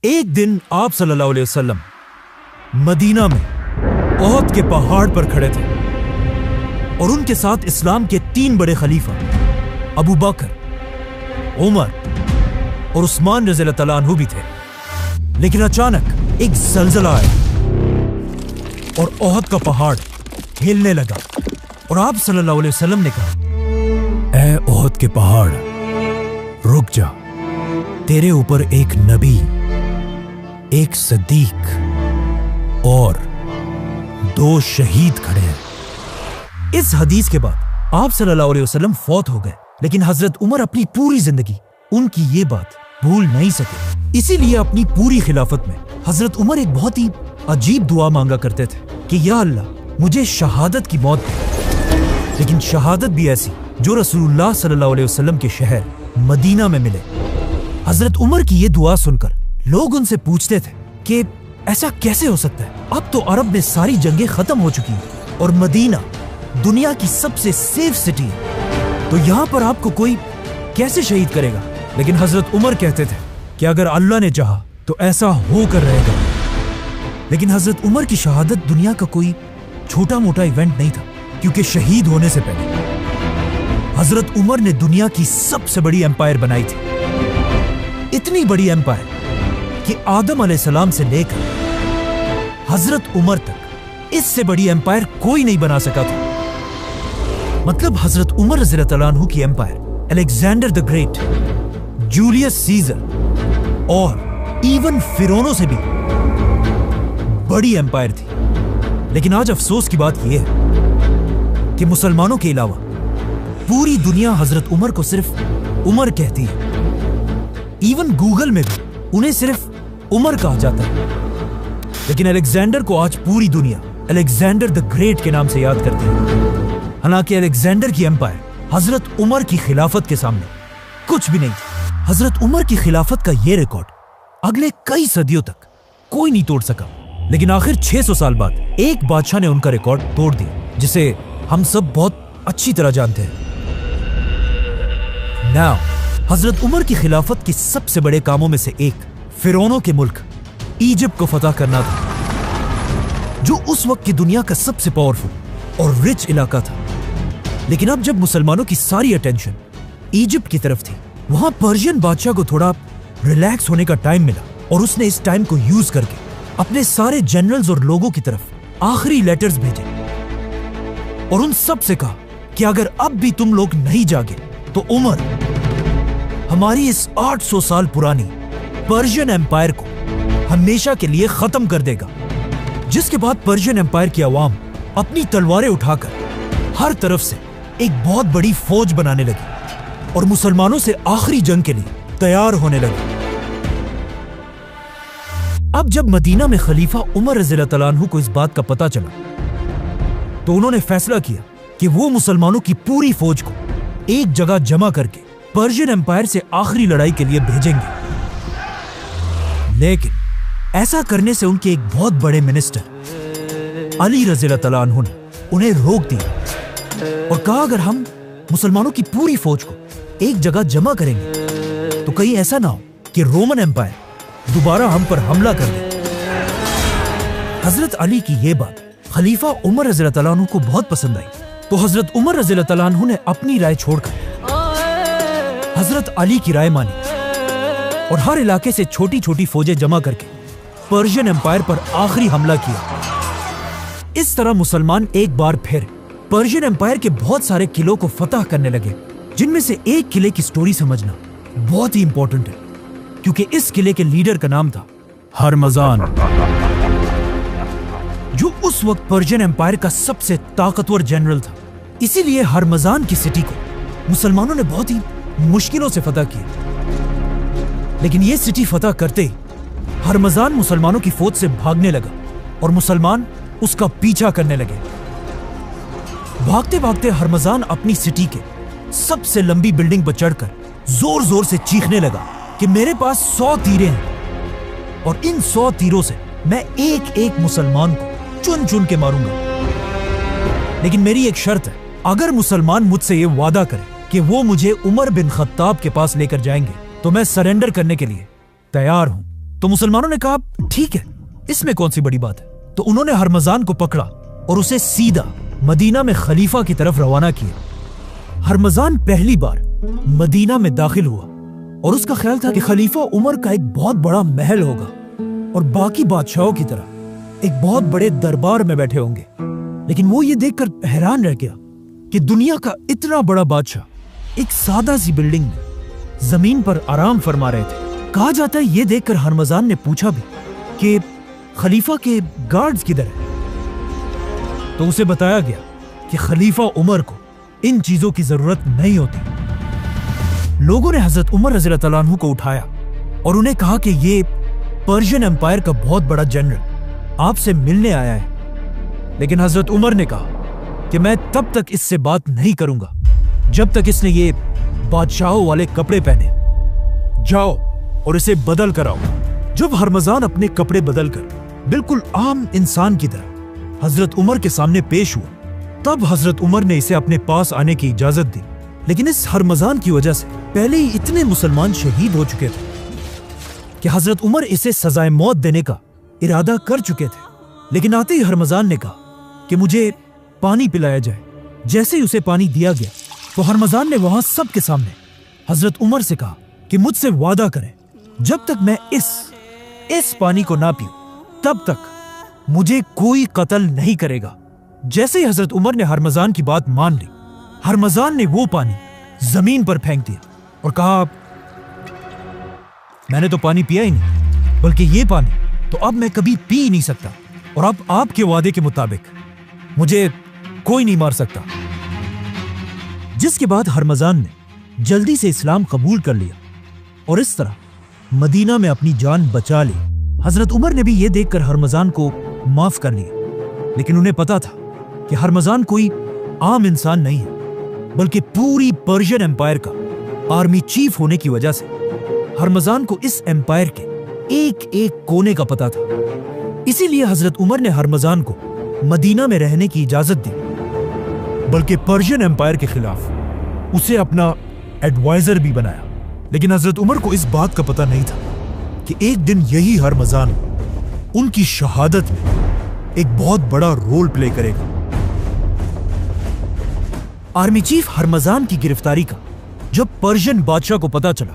ایک دن آپ صلی اللہ علیہ وسلم مدینہ میں احد کے پہاڑ پر کھڑے تھے اور ان کے ساتھ اسلام کے 3 بڑے خلیفہ ابو بکر، عمر اور عثمان رضی اللہ تعالیٰ عنہ بھی تھے۔ لیکن اچانک ایک زلزلہ آیا اور احد کا پہاڑ ہلنے لگا اور آپ صلی اللہ علیہ وسلم نے کہا، اے احد کے پہاڑ رک جا، تیرے اوپر ایک نبی، ایک صدیق اور 2 شہید کھڑے ہیں۔ اس حدیث کے بعد آپ صلی اللہ علیہ وسلم فوت ہو گئے، لیکن حضرت عمر اپنی پوری زندگی ان کی یہ بات بھول نہیں سکے۔ اسی لیے اپنی پوری خلافت میں حضرت عمر ایک بہت ہی عجیب دعا مانگا کرتے تھے کہ یا اللہ مجھے شہادت کی موت دے، لیکن شہادت بھی ایسی جو رسول اللہ صلی اللہ علیہ وسلم کے شہر مدینہ میں ملے۔ حضرت عمر کی یہ دعا سن کر لوگ ان سے پوچھتے تھے کہ ایسا کیسے ہو سکتا ہے؟ اب تو عرب میں ساری جنگیں ختم ہو چکی ہیں اور مدینہ دنیا کی سب سے سیف سٹی ہے، تو یہاں پر آپ کو کوئی کیسے شہید کرے گا؟ لیکن حضرت عمر کہتے تھے کہ اگر اللہ نے چاہا تو ایسا ہو کر رہے گا۔ لیکن حضرت عمر کی شہادت دنیا کا کوئی چھوٹا موٹا ایونٹ نہیں تھا، کیونکہ شہید ہونے سے پہلے حضرت عمر نے دنیا کی سب سے بڑی ایمپائر بنائی تھی۔ اتنی بڑی ایمپائر کہ آدم علیہ السلام سے لے کر حضرت عمر تک اس سے بڑی ایمپائر کوئی نہیں بنا سکا تھا۔ مطلب حضرت عمر رضی اللہ عنہ کی empire Alexander the great, Julius Caesar اور ایون فرعونوں سے بھی بڑی ایمپائر تھی۔ لیکن آج افسوس کی بات یہ ہے کہ مسلمانوں کے علاوہ پوری دنیا حضرت عمر کو صرف عمر کہتی ہے۔ ایون گوگل میں بھی انہیں صرف عمر کہا جاتا ہے، لیکن الیگزینڈر کو آج پوری دنیا الیگزینڈر دی گریٹ کے نام سے یاد کرتی ہے۔ حالانکہ الیگزینڈر کی ایمپائر حضرت عمر کی خلافت کے سامنے کچھ بھی نہیں تھی۔ حضرت عمر کی خلافت کا یہ ریکارڈ اگلے کئی صدیوں تک کوئی نہیں توڑ سکا، لیکن آخر 600 سال بعد ایک بادشاہ نے ان کا ریکارڈ توڑ دیا، جسے ہم سب بہت اچھی طرح جانتے ہیں۔ ناؤ حضرت عمر کی خلافت کے سب سے بڑے کاموں میں سے ایک فرعونوں کے ملک ایجپٹ کو فتح کرنا تھا، جو اس وقت کی دنیا کا سب سے پاورفل اور رچ علاقہ تھا۔ لیکن اب جب مسلمانوں کی ساری اٹینشن ایجپٹ کی طرف تھی، وہاں پرشین بادشاہ کو تھوڑا ریلیکس ہونے کا ٹائم ملا، اور اس نے اس ٹائم کو یوز کر کے اپنے سارے جنرلز اور لوگوں کی طرف آخری لیٹرز بھیجے اور ان سب سے کہا کہ اگر اب بھی تم لوگ نہیں جاگے تو عمر ہماری اس 800 سال پرانی پرشین ایمپائر کو ہمیشہ کے لیے ختم کر دے گا۔ جس کے بعد پرشین ایمپائر کی عوام اپنی تلواریں اٹھا کر ہر طرف سے ایک بہت بڑی فوج بنانے لگی اور مسلمانوں سے آخری جنگ کے لیے تیار ہونے لگی۔ اب جب مدینہ میں خلیفہ عمر رضی اللہ تعالیٰ عنہ کو اس بات کا پتہ چلا تو انہوں نے فیصلہ کیا کہ وہ مسلمانوں کی پوری فوج کو ایک جگہ جمع کر کے پرشین ایمپائر سے آخری لڑائی کے لیے بھیجیں گے۔ لیکن ایسا کرنے سے ان کے ایک بہت بڑے منسٹر علی رضی اللہ تعالیٰ عنہ نے انہیں روک دیا اور کہا اگر ہم مسلمانوں کی پوری فوج کو ایک جگہ جمع کریں گے تو کہیں ایسا نہ ہو کہ رومن ایمپائر دوبارہ ہم پر حملہ کر دے۔ حضرت علی کی یہ بات خلیفہ عمر رضی اللہ تعالیٰ عنہ کو بہت پسند آئی، تو حضرت عمر رضی اللہ تعالیٰ عنہ نے اپنی رائے چھوڑ کر حضرت علی کی رائے مانی اور ہر علاقے سے چھوٹی چھوٹی فوجیں جمع کر کے پرشین ایمپائر پر آخری حملہ کیا۔ اس طرح مسلمان ایک بار پھر پرشین ایمپائر کے بہت سارے قلعوں کو فتح کرنے لگے، جن میں سے ایک قلعے کی سٹوری سمجھنا بہت ہی امپورٹنٹ ہے، کیونکہ اس قلعے کے لیڈر کا نام تھا ہرمزان، جو اس وقت پرشین ایمپائر کا سب سے طاقتور جنرل تھا۔ اسی لیے ہرمزان کی سٹی کو مسلمانوں نے بہت ہی مشکلوں سے فتح کیا، لیکن یہ سٹی فتح کرتے ہی ہرمزان مسلمانوں کی فوج سے بھاگنے لگا اور مسلمان اس کا پیچھا کرنے لگے۔ بھاگتے بھاگتے ہرمزان اپنی سٹی کے سب سے لمبی بلڈنگ پر چڑھ کر زور زور سے چیخنے لگا کہ میرے پاس 100 تیرے ہیں اور ان 100 تیروں سے میں ایک ایک مسلمان کو چن چن کے ماروں گا، لیکن میری ایک شرط ہے، اگر مسلمان مجھ سے یہ وعدہ کرے کہ وہ مجھے عمر بن خطاب کے پاس لے کر جائیں گے تو میں سرنڈر کرنے کے لیے تیار ہوں۔ تو مسلمانوں نے کہا ٹھیک ہے، اس میں کون سی بڑی بات ہے۔ تو انہوں نے ہرمزان کو پکڑا اور اسے سیدھا مدینہ میں خلیفہ کی طرف روانہ کیا۔ ہرمزان پہلی بار مدینہ میں داخل ہوا اور اس کا خیال تھا کہ خلیفہ عمر کا ایک بہت بڑا محل ہوگا اور باقی بادشاہوں کی طرح ایک بہت بڑے دربار میں بیٹھے ہوں گے، لیکن وہ یہ دیکھ کر حیران رہ گیا کہ دنیا کا اتنا بڑا بادشاہ ایک سادہ سی بلڈنگ میں زمین پر آرام فرما رہے تھے۔ کہا جاتا ہے یہ دیکھ کر ہرمزان نے پوچھا بھی کہ خلیفہ کے گارڈز کدھر ہیں؟ تو اسے بتایا گیا کہ خلیفہ عمر کو ان چیزوں کی ضرورت نہیں ہوتی۔ لوگوں نے حضرت عمر رضی اللہ تعالیٰ عنہ کو اٹھایا اور انہیں کہا کہ یہ پرشین امپائر کا بہت بڑا جنرل آپ سے ملنے آیا ہے، لیکن حضرت عمر نے کہا کہ میں تب تک اس سے بات نہیں کروں گا جب تک اس نے یہ بادشاہوں والے کپڑے پہنے۔ جاؤ اور اسے بدل کر آؤ۔ جب ہرمزان اپنے کپڑے بدل کر بالکل عام انسان کی طرح حضرت عمر کے سامنے پیش ہوا، تب حضرت عمر نے اسے اپنے پاس آنے کی اجازت دی، لیکن اس ہرمزان کی وجہ سے پہلے ہی اتنے مسلمان شہید ہو چکے تھے کہ حضرت عمر اسے سزائے موت دینے کا ارادہ کر چکے تھے۔ لیکن آتے ہی ہرمزان نے کہا کہ مجھے پانی پلایا جائے۔ جیسے ہی اسے پانی دیا گیا تو ہرمزان نے وہاں سب کے سامنے حضرت عمر سے کہا کہ مجھ سے وعدہ کریں جب تک میں اس پانی کو نہ پیوں تب تک مجھے کوئی قتل نہیں کرے گا۔ جیسے ہی حضرت عمر نے ہرمزان کی بات مان لی، ہرمزان نے وہ پانی زمین پر پھینک دیا اور کہا میں نے تو پانی پیا ہی نہیں، بلکہ یہ پانی تو اب میں کبھی پی ہی نہیں سکتا، اور اب آپ کے وعدے کے مطابق مجھے کوئی نہیں مار سکتا۔ جس کے بعد ہرمزان نے جلدی سے اسلام قبول کر لیا اور اس طرح مدینہ میں اپنی جان بچا لی۔ حضرت عمر نے بھی یہ دیکھ کر ہرمزان کو معاف کر لیا، لیکن انہیں پتا تھا کہ ہرمزان کوئی عام انسان نہیں ہے، بلکہ پوری پرشین امپائر کا آرمی چیف ہونے کی وجہ سے ہرمزان کو اس امپائر کے ایک ایک کونے کا پتا تھا۔ اسی لیے حضرت عمر نے ہرمزان کو مدینہ میں رہنے کی اجازت دی، بلکہ پرشین امپائر کے خلاف اسے اپنا ایڈوائزر بھی بنایا۔ لیکن حضرت عمر کو اس بات کا پتہ نہیں تھا کہ ایک دن یہی ہرمزان ان کی شہادت میں ایک بہت بڑا رول پلے کرے گا۔ آرمی چیف ہرمزان کی گرفتاری کا جب پرشین بادشاہ کو پتا چلا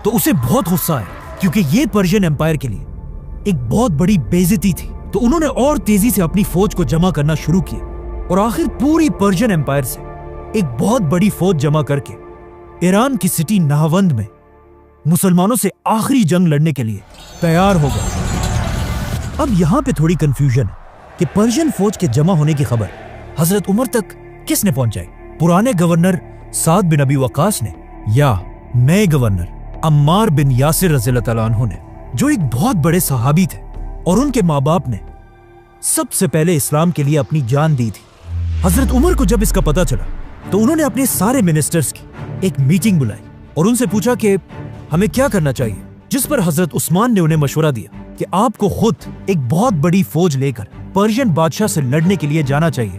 تو اسے بہت غصہ آیا، کیونکہ یہ پرشین امپائر کے لیے ایک بہت بڑی بے عزتی تھی۔ تو انہوں نے اور تیزی سے اپنی فوج کو جمع کرنا شروع کیا اور آخر پوری پرشین امپائر سے ایک بہت بڑی فوج جمع کر کے ایران کی سٹی نہاوند میں مسلمانوں سے آخری جنگ لڑنے کے لیے تیار ہو گئے۔ اب یہاں پہ تھوڑی کنفیوژن ہے کہ پرشین فوج کے جمع ہونے کی خبر حضرت عمر تک کس نے پہنچائی؟ پرانے گورنر سعد بن ابی وقاص نے یا نئے گورنر عمار بن یاسر رضی اللہ تعالیٰ عنہ نے، جو ایک بہت بڑے صحابی تھے اور ان کے ماں باپ نے سب سے پہلے اسلام کے لیے اپنی جان دی تھی۔ حضرت عمر کو جب اس کا پتہ چلا تو انہوں نے اپنے سارے منسٹرز کی ایک میٹنگ بلائی اور ان سے پوچھا کہ ہمیں کیا کرنا چاہیے، جس پر حضرت عثمان نے انہیں مشورہ دیا کہ آپ کو خود ایک بہت بڑی فوج لے کر پرشین بادشاہ سے لڑنے کے لیے جانا چاہیے۔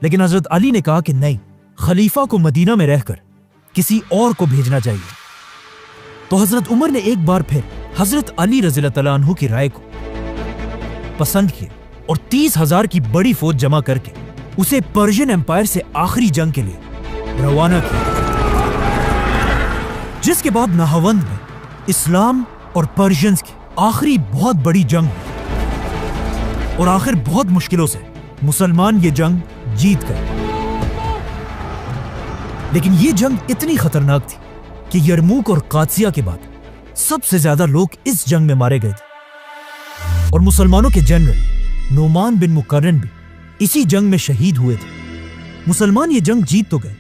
لیکن حضرت علی نے کہا کہ نہیں، خلیفہ کو مدینہ میں رہ کر کسی اور کو بھیجنا چاہیے۔ تو حضرت عمر نے ایک بار پھر حضرت علی رضی اللہ تعالیٰ عنہ کی رائے کو پسند کیا اور 30,000 کی بڑی فوج جمع کر کے اسے پرشین امپائر سے آخری جنگ کے لیے روانہ کیا، جس کے بعد نہاوند میں اسلام اور پرشینز کی آخری بہت بڑی جنگ ہوئی اور آخر بہت مشکلوں سے مسلمان یہ جنگ جیت گئے۔ لیکن یہ جنگ اتنی خطرناک تھی کہ یرموک اور قادسیہ کے بعد سب سے زیادہ لوگ اس جنگ میں مارے گئے تھے اور مسلمانوں کے جنرل نعمان بن مقرن بھی اسی جنگ میں شہید ہوئے تھے۔ مسلمان یہ جنگ جیت تو گئے،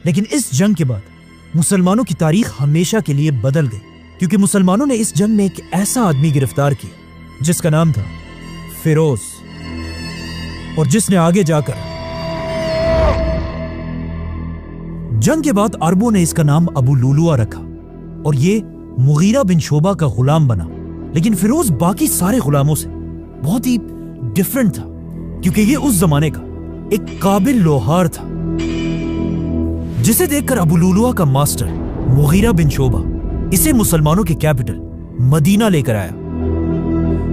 لیکن اس جنگ کے بعد مسلمانوں کی تاریخ ہمیشہ کے لیے بدل گئی، کیونکہ مسلمانوں نے اس جنگ میں ایک ایسا آدمی گرفتار کیا جس کا نام تھا فیروز، اور جس نے آگے جا کر جنگ کے بعد عربوں نے اس کا نام ابو لولوا رکھا اور یہ مغیرہ بن شعبہ کا غلام بنا۔ لیکن فیروز باقی سارے غلاموں سے بہت ہی ڈیفرنٹ تھا، کیونکہ یہ اس زمانے کا ایک قابل لوہار تھا، جسے دیکھ کر ابو لولوا کا ماسٹر مغیرہ بن شعبہ اسے مسلمانوں کے کیپٹل مدینہ لے کر آیا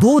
2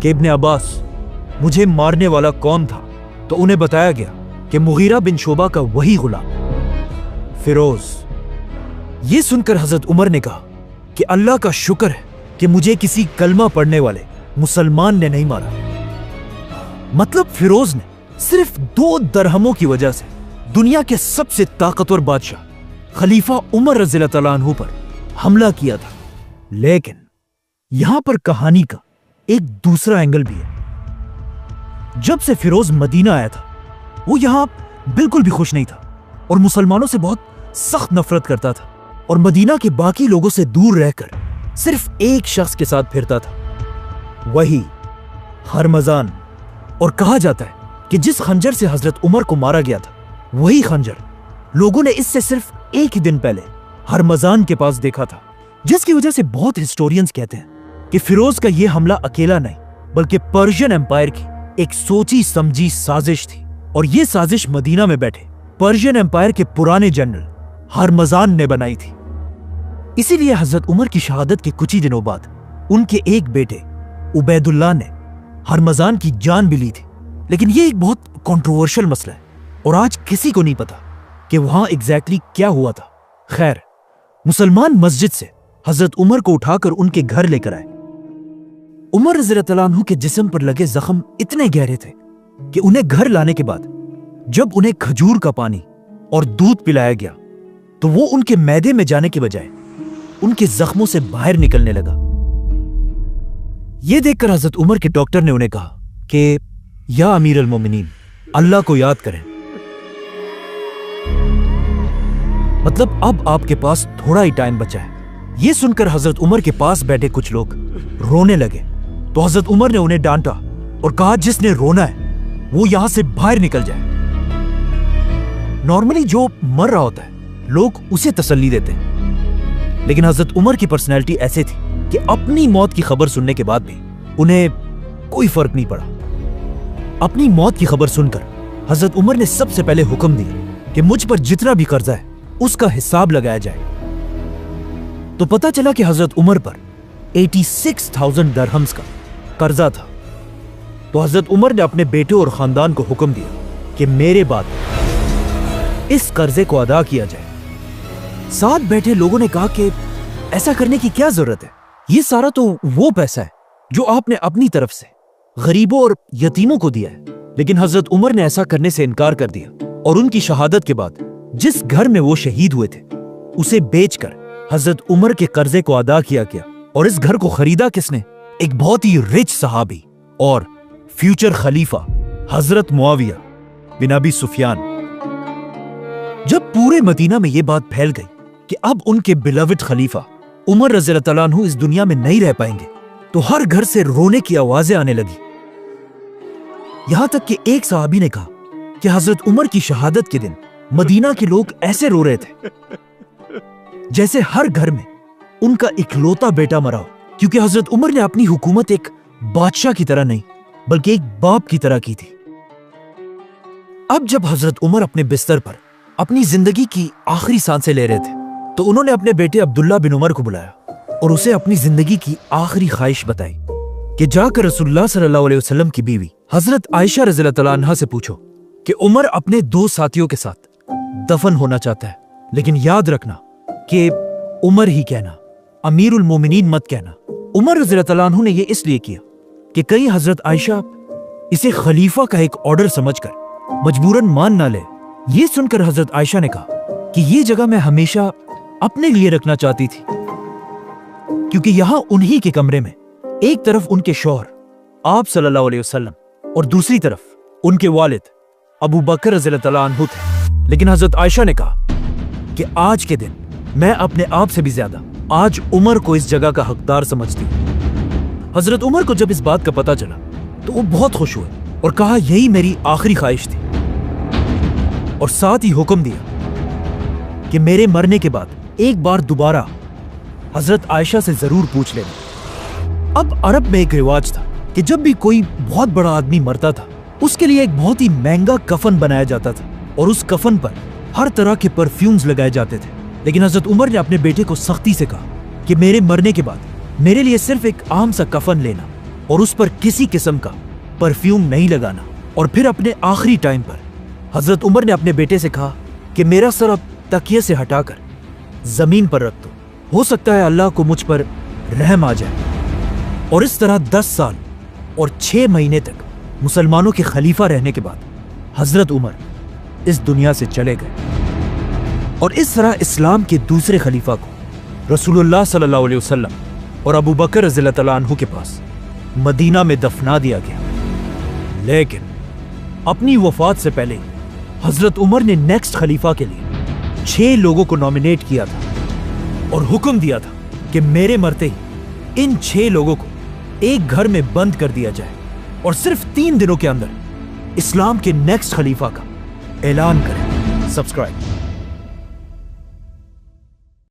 کہ ابن عباس مجھے مارنے والا کون تھا تو انہیں بتایا گیا کہ مغیرہ بن شعبہ کا وہی غلام فیروز۔ یہ سن کر حضرت عمر نے کہا کہ اللہ کا شکر ہے کہ مجھے کسی کلمہ پڑھنے والے مسلمان نے نہیں مارا۔ مطلب فیروز نے صرف 2 درہموں کی وجہ سے دنیا کے سب سے طاقتور بادشاہ خلیفہ عمر رضی اللہ تعالیٰ عنہ پر حملہ کیا تھا۔ لیکن یہاں پر کہانی کا ایک دوسرا اینگل بھی ہے۔ جب سے فیروز مدینہ آیا تھا وہ یہاں بالکل بھی خوش نہیں تھا اور مسلمانوں سے بہت سخت نفرت کرتا تھا، اور مدینہ کے باقی لوگوں سے دور رہ کر صرف ایک شخص کے ساتھ پھرتا تھا، وہی ہرمزان۔ اور کہا جاتا ہے کہ جس خنجر سے حضرت عمر کو مارا گیا تھا وہی خنجر لوگوں نے اس سے صرف ایک ہی دن پہلے ہرمزان کے پاس دیکھا تھا، جس کی وجہ سے بہت ہسٹورینز کہتے ہیں کہ فیروز کا یہ حملہ اکیلا نہیں بلکہ پرشین امپائر کی ایک سوچی سمجھی سازش تھی، اور یہ سازش مدینہ میں بیٹھے پرشین امپائر کے پرانے جنرل ہرمزان نے بنائی تھی۔ اسی لیے حضرت عمر کی شہادت کے کچھ ہی دنوں بعد ان کے ایک بیٹے عبید اللہ نے ہرمزان کی جان بھی لی تھی۔ لیکن یہ ایک بہت کنٹروورشل مسئلہ ہے اور آج کسی کو نہیں پتا کہ وہاں ایگزیکٹلی کیا ہوا تھا۔ خیر، مسلمان مسجد سے حضرت عمر کو اٹھا کر ان کے گھر لے کر آئے۔ عمر رضی اللہ عنہ کے جسم پر لگے زخم اتنے گہرے تھے کہ انہیں گھر لانے کے بعد جب انہیں کھجور کا پانی اور دودھ پلایا گیا تو وہ ان کے معدے میں جانے کے بجائے ان کے زخموں سے باہر نکلنے لگا۔ یہ دیکھ کر حضرت عمر کے ڈاکٹر نے انہیں کہا کہ یا امیر المومنین، اللہ کو یاد کریں، مطلب اب آپ کے پاس تھوڑا ہی ٹائم بچا ہے۔ یہ سن کر حضرت عمر کے پاس بیٹھے کچھ لوگ رونے لگے تو حضرت عمر نے انہیں ڈانٹا اور کہا جس نے رونا ہے وہ یہاں سے باہر نکل جائے۔ نارملی جو مر رہا ہوتا ہے لوگ اسے تسلی دیتے ہیں، لیکن حضرت عمر کی پرسنالٹی ایسے تھی کہ اپنی موت کی خبر سننے کے بعد بھی انہیں کوئی فرق نہیں پڑا۔ اپنی موت کی خبر سن کر حضرت عمر نے سب سے پہلے حکم دیا کہ مجھ پر جتنا بھی قرضہ ہے اس کا حساب لگایا جائے۔ تو پتا چلا کہ حضرت عمر پر 86,000 درہمز کا قرضہ تھا۔ تو حضرت عمر نے اپنے بیٹے اور خاندان کو حکم دیا کہ میرے بعد اس قرضے کو ادا کیا جائے۔ ساتھ بیٹھے لوگوں نے کہا کہ ایسا کرنے کی کیا ضرورت ہے، یہ سارا تو وہ پیسہ ہے جو آپ نے اپنی طرف سے غریبوں اور یتیموں کو دیا ہے۔ لیکن حضرت عمر نے ایسا کرنے سے انکار کر دیا، اور ان کی شہادت کے بعد جس گھر میں وہ شہید ہوئے تھے اسے بیچ کر حضرت عمر کے قرضے کو ادا کیا گیا۔ اور اس گھر کو خریدا کس نے؟ ایک بہت ہی رچ صحابی اور فیوچر خلیفہ حضرت معاویہ بن ابی سفیان۔ جب پورے مدینہ میں یہ بات پھیل گئی کہ اب ان کے بیلوڈ خلیفہ عمر رضی اللہ تعالیٰ عنہ اس دنیا میں نہیں رہ پائیں گے تو ہر گھر سے رونے کی آوازیں آنے لگی۔ یہاں تک کہ ایک صحابی نے کہا کہ حضرت عمر کی شہادت کے دن مدینہ کے لوگ ایسے رو رہے تھے جیسے ہر گھر میں ان کا اکلوتا بیٹا مرا ہو، کیونکہ حضرت عمر نے اپنی حکومت ایک بادشاہ کی طرح نہیں بلکہ ایک باپ کی طرح کی تھی۔ اب جب حضرت عمر اپنے بستر پر اپنی زندگی کی آخری سانسیں لے رہے تھے تو انہوں نے اپنے بیٹے عبداللہ بن عمر کو بلایا اور اسے اپنی زندگی کی آخری خواہش بتائی کہ جا کر رسول اللہ صلی اللہ علیہ وسلم کی بیوی حضرت عائشہ رضی اللہ تعالیٰ عنہا سے پوچھو کہ عمر اپنے 2 ساتھیوں کے ساتھ دفن ہونا چاہتا ہے، لیکن یاد رکھنا کہ عمر ہی کہنا، امیر المومنین مت کہنا۔ عمر رضی اللہ تعالیٰ عنہ نے یہ اس لیے کیا کہ کہیں حضرت عائشہ اسے خلیفہ کا ایک آرڈر سمجھ کر مجبوراً مان نہ لے۔ یہ سن کر حضرت عائشہ نے کہا کہ یہ جگہ میں ہمیشہ اپنے لیے رکھنا چاہتی تھی، کیونکہ یہاں انہی کے کمرے میں ایک طرف ان کے شوہر آپ صلی اللہ علیہ وسلم اور دوسری طرف ان کے والد ابو بکر رضی اللہ تعالیٰ عنہ تھے۔ لیکن حضرت عائشہ نے کہا کہ آج کے دن میں اپنے آپ سے بھی زیادہ آج عمر کو اس جگہ کا حقدار سمجھتی ہوں۔ حضرت عمر کو جب اس بات کا پتہ چلا تو وہ بہت خوش ہوئے اور کہا یہی میری آخری خواہش تھی، اور ساتھ ہی حکم دیا کہ میرے مرنے کے بعد ایک بار دوبارہ حضرت عائشہ سے ضرور پوچھ لینا۔ اب عرب میں ایک رواج تھا کہ جب بھی کوئی بہت بڑا آدمی مرتا تھا اس کے لیے ایک بہت ہی مہنگا کفن بنایا جاتا تھا اور اس کفن پر ہر طرح کے پرفیومز لگائے جاتے تھے۔ لیکن حضرت عمر نے اپنے بیٹے کو سختی سے کہا کہ میرے مرنے کے بعد میرے لیے صرف ایک عام سا کفن لینا اور اس پر کسی قسم کا پرفیوم نہیں لگانا. اور پھر اپنے آخری ٹائم پر حضرت عمر نے اپنے بیٹے سے کہا کہ میرا سر اب تکیے سے ہٹا کر زمین پر رکھ دو, ہو سکتا ہے اللہ کو مجھ پر رحم آ جائے. اور اس طرح 10 سال اور 6 مہینے تک مسلمانوں کے خلیفہ رہنے کے بعد حضرت عمر اس دنیا سے چلے گئے. اور اس طرح اسلام کے دوسرے خلیفہ کو رسول اللہ صلی اللہ علیہ وسلم اور ابو بکر رضی اللہ تعالیٰ عنہ کے پاس مدینہ میں دفنا دیا گیا. لیکن اپنی وفات سے پہلے حضرت عمر نے نیکسٹ خلیفہ کے لیے 6 لوگوں کو نامینیٹ کیا تھا اور حکم دیا تھا کہ میرے مرتے ہی ان 6 لوگوں کو ایک گھر میں بند کر دیا جائے اور صرف 3 دنوں کے اندر اسلام کے نیکسٹ خلیفہ کا اعلان کریں. سبسکرائب.